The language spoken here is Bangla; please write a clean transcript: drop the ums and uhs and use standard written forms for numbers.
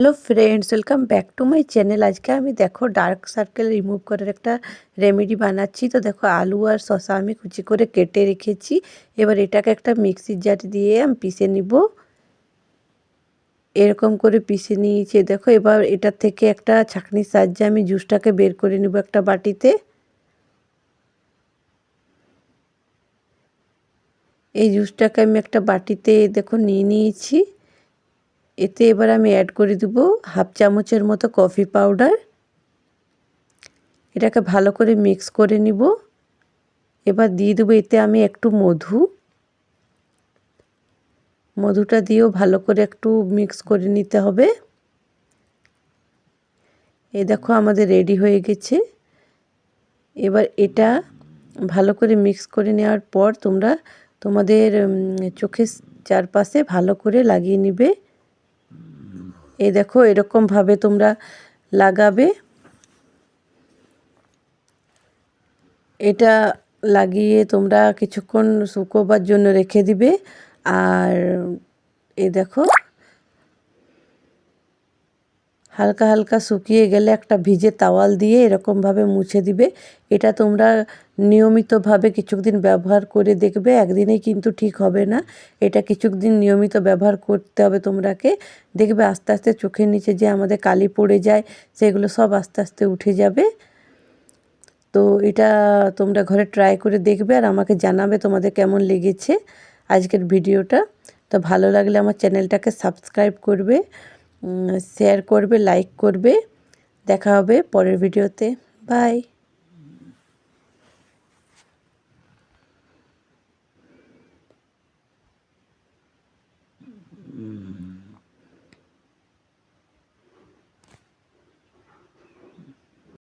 Hello friends, welcome back to my channel. আজকে আমি দেখো ডার্ক সার্কেল রিমুভ করার একটা রেমেডি বানাচ্ছি। তো দেখো আলু আর শসা আমি কুচি করে কেটে রেখেছি। এবার এটাকে একটা মিক্সির জার দিয়ে আমি পিষে নিব। এরকম করে পিষে নিয়েছি। দেখো এবার এটার থেকে একটা ছাঁকনির সাহায্যে আমি জুসটাকে বের করে নিব একটা বাটিতে। এই জুসটাকে আমি একটা বাটিতে দেখো নিয়ে নিয়েছি। এতে এবার আমি অ্যাড করে দেব হাফ চামচের মতো কফি পাউডার। এটাকে ভালো করে মিক্স করে নিব। এবার দিয়ে দেবো এতে আমি একটু মধুটা দিয়েও ভালো করে একটু মিক্স করে নিতে হবে। এই দেখো আমাদের রেডি হয়ে গেছে। এবার এটা ভালো করে মিক্স করে নেওয়ার পর তোমরা তোমাদের চোখের চারপাশে ভালো করে লাগিয়ে নিবে। এই দেখো এরকমভাবে তোমরা লাগাবে। এটা লাগিয়ে তোমরা কিছুক্ষণ শুকোবার জন্য রেখে দিবে। আর এই দেখো হালকা হালকা শুকিয়ে গেলে একটা ভিজে তাওয়াল দিয়ে এরকমভাবে মুছে দিবে। এটা তোমরা নিয়মিতভাবে কিছুদিন ব্যবহার করে দেখবে। একদিনেই কিন্তু ঠিক হবে না, এটা কিছুদিন নিয়মিত ব্যবহার করতে হবে তোমরাকে। দেখবে আস্তে আস্তে চোখের নিচে যে আমাদের কালি পড়ে যায় সেগুলো সব আস্তে আস্তে উঠে যাবে। তো এটা তোমরা ঘরে ট্রাই করে দেখবে আর আমাকে জানাবে তোমাদের কেমন লেগেছে আজকের ভিডিওটা। তো ভালো লাগলে আমার চ্যানেলটাকে সাবস্ক্রাইব করবে, শেয়ার করবে, লাইক করবে। দেখা হবে পরের ভিডিওতে। বাই।